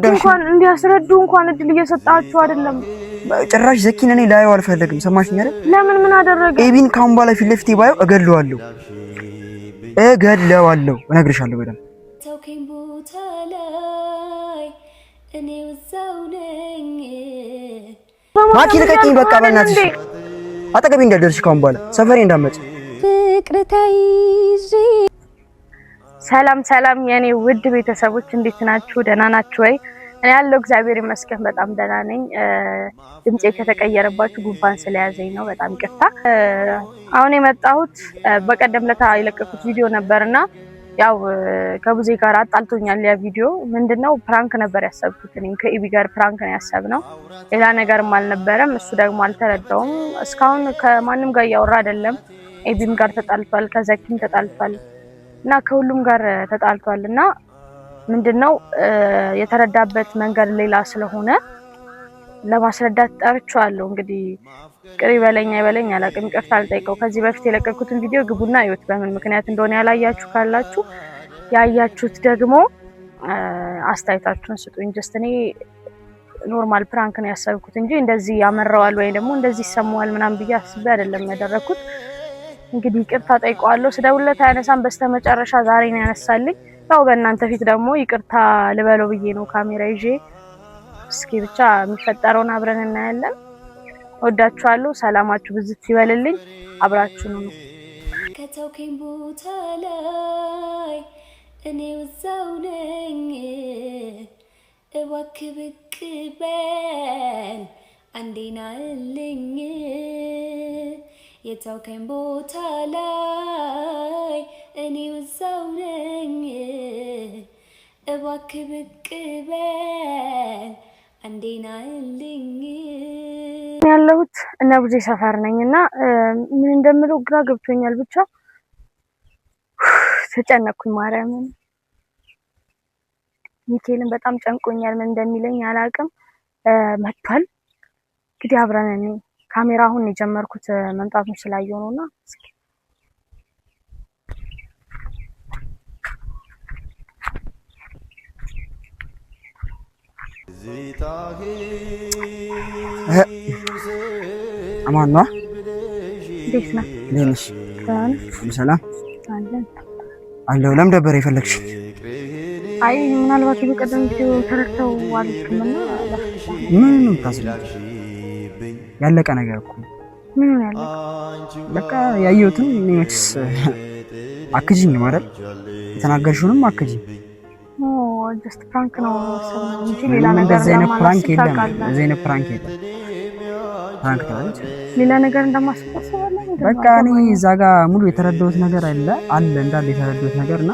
እንኳን እንዲያስረዱ እንኳን እድል እየሰጣችሁ አይደለም። ጭራሽ ዘኪን እኔ ላየው አልፈልግም። ሰማሽኝ አይደል? ለምን ምን አደረገ? ኤቢን ካሁን በኋላ ፊት ለፊቴ ባየው እገድለዋለሁ፣ እነግርሻለሁ በደምብ። ተውከኝ ቦታ ላይ እኔ ወዛው ነኝ። ማኪ ልቀቂኝ በቃ በእናትሽ። አጠገቤ እንዳትደርሽ ካሁን በኋላ ሰፈሬ እንዳትመጪ። ፍቅር ተይዤ ሰላም ሰላም የኔ ውድ ቤተሰቦች እንዴት ናችሁ? ደህና ናችሁ ወይ? እኔ ያለው እግዚአብሔር ይመስገን በጣም ደህና ነኝ። ድምጼ ከተቀየረባችሁ ጉንፋን ስለያዘኝ ነው፣ በጣም ይቅርታ። አሁን የመጣሁት በቀደም ለታ የለቀኩት ቪዲዮ ነበርና ያው ከቡዜ ጋር አጣልቶኛል። ያ ቪዲዮ ምንድነው ፕራንክ ነበር ያሰብኩት። እኔ ከኢቢ ጋር ፕራንክ ነው ያሰብነው፣ ሌላ ነገርም አልነበረም። እሱ ደግሞ አልተረዳውም። እስካሁን ከማንም ጋር እያወራ አይደለም። ኢቢም ጋር ተጣልቷል፣ ከዘኪም ተጣልቷል እና ከሁሉም ጋር ተጣልቷልና ምንድነው የተረዳበት መንገድ ሌላ ስለሆነ ለማስረዳት ጠርቻለሁ። እንግዲህ ቅሪ በለኛ ይበለኝ አላቅም፣ ይቅርታ አልጠይቀው። ከዚህ በፊት የለቀኩትን ቪዲዮ ግቡና እዩት። በምን ምክንያት እንደሆነ ያላያችሁ ካላችሁ ያያችሁት ደግሞ አስተያየታችሁን ስጡኝ። ጀስት እኔ ኖርማል ፕራንክ ነው ያሰብኩት እንጂ እንደዚህ ያመራዋል ወይ ደግሞ እንደዚህ ይሰማዋል ምናምን ብዬ አስቤ አይደለም ያደረኩት። እንግዲህ ይቅርታ ጠይቀዋለሁ። ስደውልለት አያነሳም። በስተመጨረሻ ዛሬ ነው ያነሳልኝ። ያው በእናንተ ፊት ደግሞ ይቅርታ ልበለው ብዬ ነው ካሜራ ይዤ። እስኪ ብቻ የሚፈጠረውን አብረን እናያለን። ወዳችኋለሁ። ሰላማችሁ ብዝት ይበልልኝ። አብራችሁ ነው ከተውከኝ ቦታ ላይ እኔ ወዛው ነኝ። እባክህ ብቅ በል አንዴ ናልኝ። የተውከኝ ቦታ ላይ እኔ ወዛው ነኝ። እባክህ ብቅ በል አንዴ ናልኝ። ያለሁት እነ ቡዜ ሰፈር ነኝና ምን እንደምለው ግራ ገብቶኛል። ብቻ ተጨነቅኩኝ። ማርያምን ሚካኤልን በጣም ጨንቆኛል። ምን እንደሚለኝ አላውቅም። መጥቷል እንግዲህ አብረን እኔ ካሜራ አሁን የጀመርኩት መምጣቱን ስላየው ነውና እስኪ አማን ነው። እንዴት ነህ? ለነሽ ሰላም አለው። ለምን ነበር የፈለግሽ? አይ ምናልባት በቀደም ቪዲዮ ተረድተው ዋልክምና ምን ነው ታስፈልግ? ያለቀ ነገር እኮ ምን ነው ያለቀ? በቃ ያየሁትን እኔስ አክጂኝ ማለት የተናገርሽውንም አክጂኝ። ጀስት ፕራንክ ነው እንጂ ሌላ ነገር እንደዚህ ፕራንክ የለም። እንደዚህ ፕራንክ የለም። ፕራንክ ታውቃለች። ሌላ ነገር እንደማስፈሰዋለ በቃ እኔ እዛ ጋር ሙሉ የተረዳሁት ነገር አለ እንዳለ የተረዳሁት ነገርና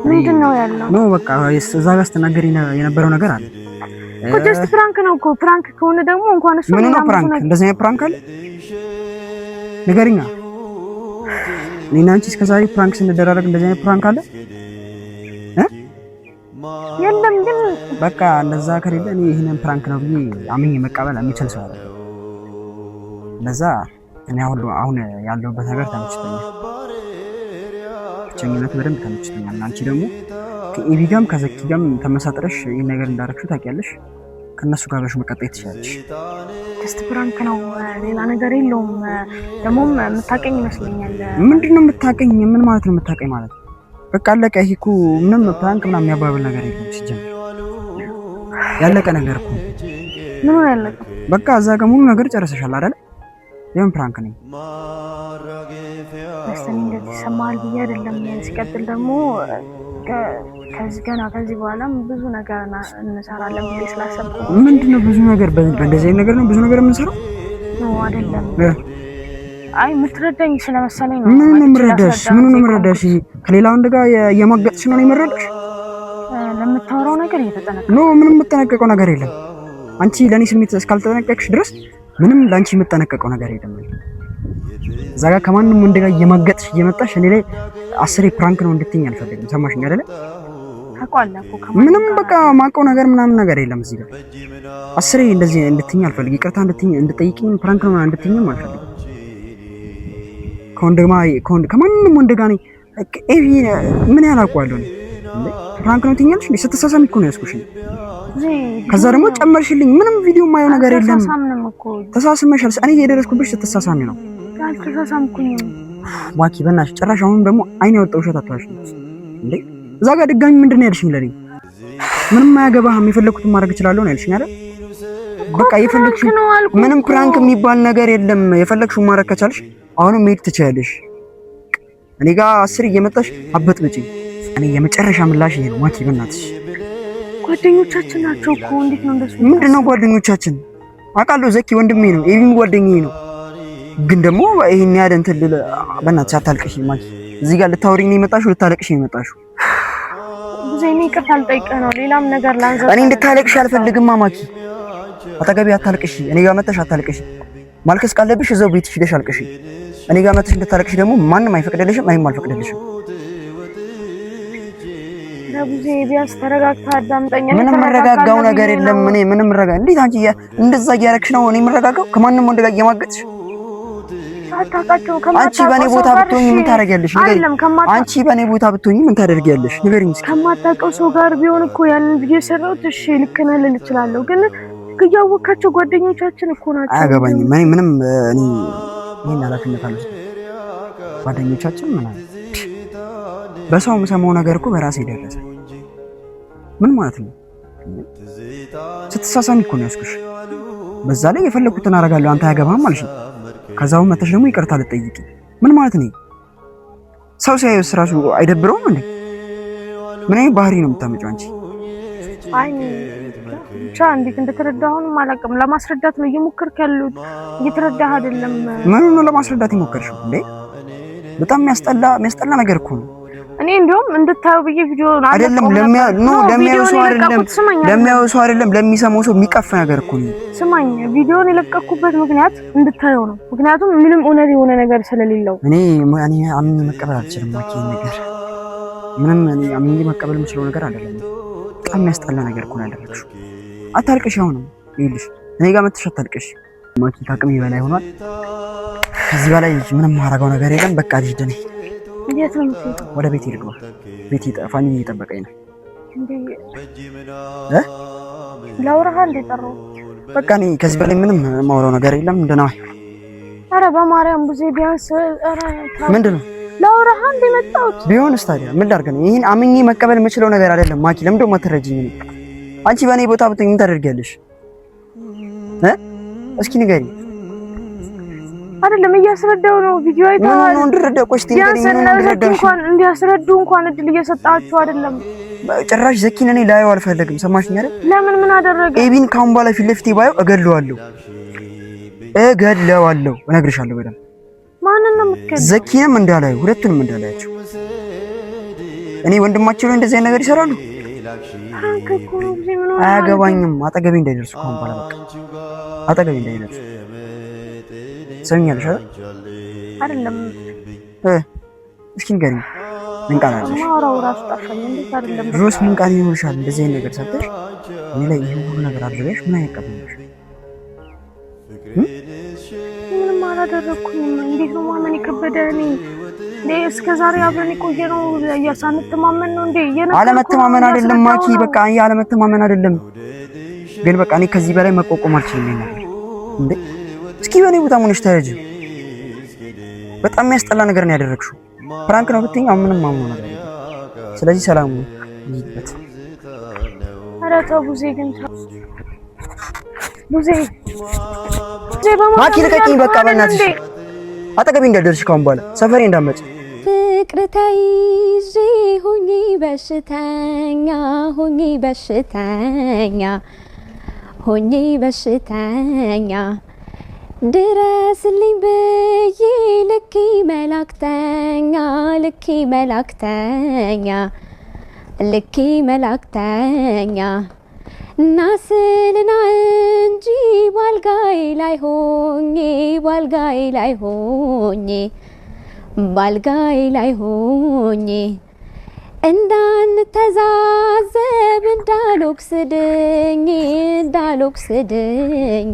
ምንድነው ያለው? ነው በቃ እዛ ጋር ስትናገሪ የነበረው ነገር አለ እኮ። ጀስት ፕራንክ ነው እኮ። ፕራንክ ከሆነ ደግሞ እንኳን እሱ ምን ነው ፕራንክ? እንደዚህ አይነት ፕራንክ አለ? ንገሪኛ። እኔና አንቺ እስከዛሬ ፕራንክ ስንደራረግ እንደዚህ አይነት ፕራንክ አለ? የለም። ግን በቃ እንደዛ ከሌለ እኔ ይሄንን ፕራንክ ነው ብዬ አምኜ መቀበል የምችል ሰው አይደለም። ለዛ እኔ አሁን ያለሁበት ነገር ተመችቶኛል። ብቸኝነት በደንብ ተመችቶኛል። አንቺ ደግሞ ከኤቢ ጋርም ከዘኪ ጋርም ተመሳጥረሽ ይሄን ነገር እንዳደረግሽው ታውቂያለሽ። ከነሱ ጋር በሽ መቀጠል ትችላለሽ። ጀስት ፕራንክ ነው፣ ሌላ ነገር የለውም። ደግሞም የምታውቀኝ ይመስለኛል። ምንድነው የምታውቀኝ? ምን ማለት ነው የምታውቀኝ ማለት? በቃ አለቀ። ይሄ እኮ ምንም ፕራንክ ምናምን የሚያባብል ነገር የለም። ሲጀምር ያለቀ ነገር እኮ ምን ነው ያለቀ? በቃ እዛ ጋር ሙሉ ነገር ጨርሰሻል አይደል? የምን ፕራንክ ነው? ለሰኝ እንደዚህ ሰማል ብዬ አይደለም። ሲቀጥል ደግሞ ከዚህ በኋላም ብዙ ነገር እንሰራለን ብዬ ስላሰብኩ። ምንድነው ብዙ ነገር? በእንደዚህ አይነት ነገር ነው ብዙ ነገር የምንሰራው ነው አይደለም? አይ የምትረዳኝ ስለመሰለኝ ነው። ምን ነው የምረዳሽ? ከሌላ ወንድ ጋር የማገጥሽ ነው የምረዳሽ? ለምታወራው ነገር እየተጠነቀቅኩ ነው። ምንም የምጠነቀቀው ነገር የለም። አንቺ ለኔ ስሜት እስካልተጠነቀቅሽ ድረስ ምንም ላንቺ የምጠነቀቀው ነገር የለም። እዛ ጋር ከማንም ወንድ ጋር የማገጥሽ እየመጣሽ እኔ ላይ አስሬ ፕራንክ ነው እንድትይኝ አልፈልግም። ሰማሽኝ አይደለ? ምንም በቃ ማውቀው ነገር ምናምን ነገር የለም። እዚህ ጋር አስሬ እንደዚህ እንድትይኝ አልፈልግም። ይቅርታ እንድትጠይቂኝ ፕራንክ ነው እንድትይኝም አልፈልግም። ከማንም ወንድ ጋር ነኝ። ኤቢ ምን ያላውቀዋለሁ? ፕራንክ ነው ትኛለሽ እንዴ? ስትሳሳሚ እኮ ነው ያስኩሽ። ከዛ ደግሞ ጨመርሽልኝ። ምንም ቪዲዮ ማየው ነገር የለም። ተሳስመሻል። እኔ እየደረስኩብሽ ስትሳሳሚ ነው። አልተሳሳምኩኝም ማኪ በእናትሽ። ጭራሽ አሁን ደግሞ አይን ያወጣው ውሸት አትዋሽ እንዴ። እዛ ጋር ድጋሚ ምንድን ነው ያልሽኝ? ለኔ ምንም አያገባህም፣ የፈለኩትን ማድረግ እችላለሁ ነው ያልሽኝ አይደል? በቃ የፈለግሽው ምንም ፕራንክ የሚባል ነገር የለም። የፈለግሽው ማድረግ ከቻልሽ አሁንም መሄድ ትችያለሽ። እኔ ጋር 10 እየመጣሽ አበጥብጪ። እኔ የመጨረሻ ምላሽ ይሄ ነው ማኪ በእናትሽ። ጓደኞቻችን ናቸው እኮ እንዴት ነው እንደሱ? ምንድነው ጓደኞቻችን? አውቃለሁ ዘኪ ወንድሜ ነው፣ ኤቢም ጓደኛዬ ነው። ግን ደግሞ ይሄን ያህል እንትን በእናትሽ አታልቅሽ ማኪ። እዚህ ጋር ልታወሪኝ ነው የመጣሽው? ልታለቅሽ ነው የመጣሽው? ብዙኔ ይቅርታ ልጠይቅህ ነው። ሌላም ነገር ላንዘር። እኔ እንድታለቅሽ አልፈልግም ማኪ። አጠገቤ አታልቅሽ። እኔ ጋር መተሽ አታልቅሽ። ማልቀስ ካለብሽ እዛው ቤትሽ ሄደሽ አልቅሽ። እኔ ጋር መተሽ እንድታለቅሽ ደግሞ ማንም አይፈቅድልሽም፣ እኔም አልፈቅድልሽም። ለቡዜ ቢያንስ ተረጋግተህ አዳምጠኝ። ምንም መረጋጋው ነገር የለም። እኔ ምንም እንዴት አንቺ እንደዛ እያረክሽ ነው እኔ የምረጋጋው? ከማንም ወንድ ጋር እየማገጥሽ አንቺ በኔ ቦታ ብትሆኚ ምን ታደርጊያለሽ? አንቺ በኔ ቦታ ብትሆኚ ምን ታደርጊያለሽ? ንገሪኝ እስኪ። ከማታውቀው ሰው ጋር ቢሆን እኮ ያንን ቪዲዮ ሰራሁት። እሺ ልክ ነህ ልል እችላለሁ፣ ግን ያወካቸው ጓደኞቻችን እኮ ናቸው። አያገባኝም። ምንም እኔ ይሄን ኃላፊነት አልወስድም። ጓደኞቻችን ምን አለ በሰው የምሰማው ነገር እኮ በራሴ ደረሰ። ምን ማለት ነው? ስትሳሳሚ እኮ ነው ያስኩሽ። በዛ ላይ የፈለኩትን አደርጋለሁ አንተ አያገባህም አልሽ። ከዛው መተሽ ደግሞ ይቅርታ ልጠይቂ። ምን ማለት ነው? ሰው ሲያዩስ ራሱ አይደብረውም እንዴ? ምን አይነት ባህሪ ነው የምታመጪው አንቺ? አይ ብቻ እንዴት እንደተረዳሁንም አላውቅም። ለማስረዳት ነው እየሞከርክ ያለሁት። እየተረዳህ አይደለም። ምን ነው ለማስረዳት የሞከርሽው እንዴ? በጣም የሚያስጠላ ነገር እኮ ነው። እኔ እንደውም እንድታዩ በየ ቪዲዮ አይደለም ለሚያዩ ሰው አይደለም ለሚሰማው ሰው የሚቀፍ ነገር እኮ ነው። ስማኝ፣ ቪዲዮን የለቀኩበት ምክንያት እንድታዩ ነው። ምክንያቱም ምንም እውነት የሆነ ነገር ስለሌለው እኔ አምኜ መቀበል አልችልም። ማኪ ነገር ምንም እኔ አምኜ መቀበል የምችለው ነገር አይደለም። በጣም የሚያስጠላ ነገር እኮ ነው ያደረግሽው። አታልቅሽ። አሁን ይኸውልሽ እኔ ጋር መተሽ አታልቅሽ ማኪ። ከአቅሜ በላይ ሆኗል። ከዚህ በላይ ምንም ማረጋው ነገር የለም። በቃ ልሂድ እኔ። እንዴት ነው የምትሄደው? ወደ ቤት ልግባ። ቤት ፋሚሊ እየጠበቀኝ ነው። ላውራህ እንደ ጠራው። በቃ እኔ ከዚህ በላይ ምንም ማውራው ነገር የለም። እንደናው ኧረ በማርያም ቡዜ ቢያንስ ኧረ ምንድነው ላውራህ እንደ መጣሁት ቢሆንስ ታዲያ ምን ላድርግ ነው? ይሄን አምኜ መቀበል የምችለው ነገር አይደለም ማኪ። ለምን ደግሞ አትረጂኝ? አንቺ በእኔ ቦታ ብትሆኚ ምን ታደርጊያለሽ? እስኪ ንገሪኝ። አይደለም እያስረዳው ነው። ቪዲዮ አይተሃል? ምን እንደረዳው ቆይ እስቲ ንገሪኝ። ምን እንደረዳው እንኳን እንዲያስረዱ እንኳን እድል እየሰጣችሁ አይደለም። ጭራሽ ዘኪን እኔ ላየው አልፈለግም። ሰማሽኝ አይደል? ለምን ምን አደረገ? ኤቢን ካሁን በኋላ ፊት ለፊቴ ባየው እገድለዋለሁ፣ እነግርሻለሁ በደምብ። ማንን ነው የምትገድለው? ዘኪንም እንዳላየው፣ ሁለቱንም እንዳላያቸው። እኔ ወንድማቸው ላይ እንደዚህ አይነት ነገር ይሰራሉ። አያገባኝም። አጠገቤ እንዳይደርሱ ካሁን በኋላ በቃ አጠገቤ እንዳይደርሱ። ሰምኛለሽ አይደለም? እስኪ ንገሪኝ። ምን ቃል አለሽ? ማውራው ራሱ ጠፋኝ። እንዴት አይደለም? ድሮስ ምን ቃል ይኖርሻል? እንደዚህ አይነት ነገር ሰርተሽ እኔ ላይ ይሄ ሁሉ ነገር አድርገሽ ምን አይቀበልሽ? ምንም አላደረኩኝም። እንዴት ነው ማመን የከበደህ? እኔ እስከ ዛሬ አብረን የቆየነው ሳንተማመን ነው እንዴ? አለመተማመን አይደለም ማኪ፣ በቃ አለመተማመን አይደለም። ግን በቃ እኔ ከዚህ በላይ መቋቋም አልችልም ነገር እንዴ። እስኪ በኔ ቦታ ሆነሽ ታያጂ። በጣም የሚያስጠላ ነገር ነው ያደረግሽው። ፍራንክ ነው ብትይኝ አሁን ምንም ማምነው ነገር የለም። ስለዚህ ሰላም ይይበት። ኧረ ተው ቡዜ፣ ግን ቡዜ ማኪ ልቀቂኝ በቃ በእናትሽ። አጠገቤ እንዳትደርሺ ካሁን በኋላ ሰፈሬ እንዳትመጪ። ፍቅር ተይዤ ሁኚ በሽተኛ ሁኚ በሽተኛ ሁኚ በሽተኛ ድረስልኝ ብዬ ልኪ መላክተኛ ልኪ መላክተኛ ልኪ መላክተኛ ናስልና እንጂ ባልጋይ ላይ ሆኜ ባልጋይ ላይ ሆኜ ባልጋይ ላይ ሆኜ እንዳንተዛዘብ እንዳልወቅስድኝ እንዳልወቅስድኝ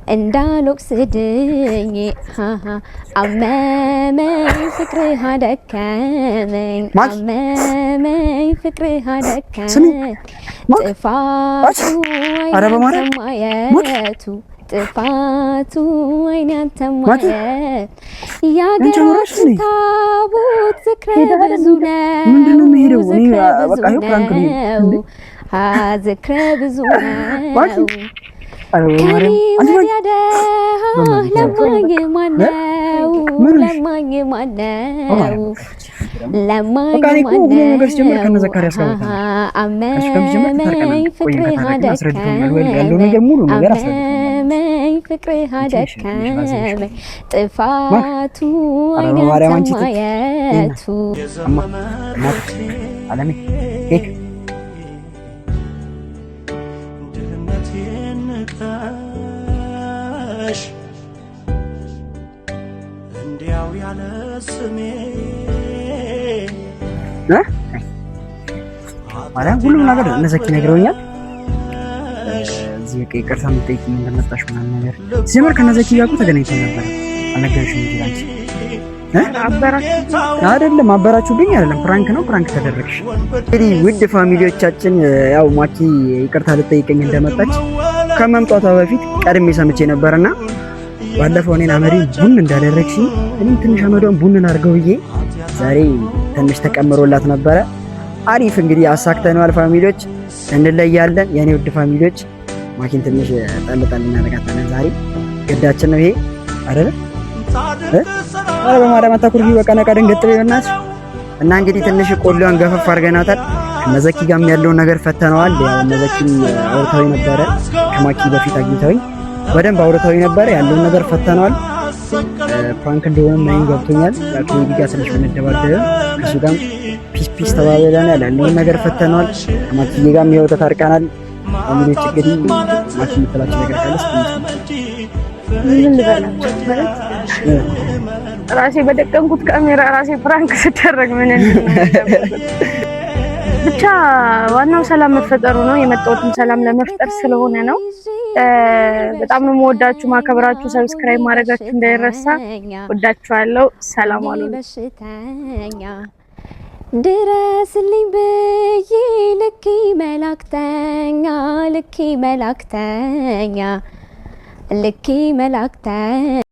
እንዳልወቅስድኝ አመመኝ ፍቅርህ አደከመኝ አመመኝ ፍቅርህ አደከመኝ ጥፋቱ አይናንተ ማየቱ ጥፋቱ አይናንተ ማየት ያገራችን ታቦት ዝክረ ብዙ ነው ዝክረ ብዙ ነው ከሪም ወዲያደሃ ለማኝ ማነው ለማኝ ማነው ለማኝ ማነው አመመኝ ፍቅርህ አደከመኝ ፍቅርህ አደከመኝ ጥፋቱ አይናንተ ማየቱ አለሜ ኬክ እንዲያው ያለ ስሜ ማርያም ሁሉም ነገር እነዘኪ ነግረውኛል። እዚህ ይቅርታ የምጠይቅኝ እንደመጣሽ ምናምን ነገር ሲጀመር ከነዘኪ ጋር እኮ ተገናኝተን ነበር። አልነገርሽም እንጂ አንቺ አይደለም አበራችሁብኝ አይደለም፣ ፕራንክ ነው፣ ፕራንክ ተደረግሽ። እንግዲህ ውድ ፋሚሊዎቻችን ያው ማኪ ይቅርታ ልጠይቀኝ እንደመጣች ከመምጣቷ በፊት ቀድሜ ሰምቼ ነበርና ባለፈው እኔን አመሪን ቡን እንዳደረግሽኝ እኔም ትንሽ አመዷን ቡን እናድርገው ብዬ ዛሬ ትንሽ ተቀምሮላት ነበረ። አሪፍ እንግዲህ አሳክተነዋል ፋሚሊዎች፣ እንለያለን የኔ ውድ ፋሚሊዎች። ማኪን ትንሽ ጠልጠል እናደርጋታለን ዛሬ ግዳችን ነው ይሄ አይደል? አረ በማዳም አታኩርፊ፣ በቃ ነቃ ደንገጥ በእናትሽ። እና እንግዲህ ትንሽ ቆሎዋን ገፈፍ አድርገናታል። እነዘኪ ጋርም ያለውን ነገር ፈተነዋል። ያው እነዘኪም አውርታዊ ነበረ ከማኪ በፊት አግኝተውኝ በደንብ አውርታዊ ነበረ። ያለውን ነገር ፈተነዋል። ፕራንክ እንደሆነ ምንም ገብቶኛል። ከቤቢ ጋር ትንሽ እንደባደረ ከሱ ጋርም ፒስ ተባብለናል። ያለውን ነገር ፈተነዋል። ከማኪዬ ጋርም ያው ተታርቀናል። ፋሚሊዎች እንግዲህ ማኪ የምትላቸው ነገር ካለስ ምን ልበላችሁ ማለት ራሴ በደቀንኩት ካሜራ ራሴ ፕራንክ ስደረግ ምን ብቻ ዋናው ሰላም መፈጠሩ ነው። የመጣሁትም ሰላም ለመፍጠር ስለሆነ ነው። በጣም ነው የምወዳችሁ ማከብራችሁ። ሰብስክራይብ ማድረጋችሁ እንዳይረሳ። ወዳችኋለሁ። ሰላም አሉ። ድረስልኝ ብዬ ልኪ መላክተኛ ልኪ መላክተኛ ልኪ መላክተኛ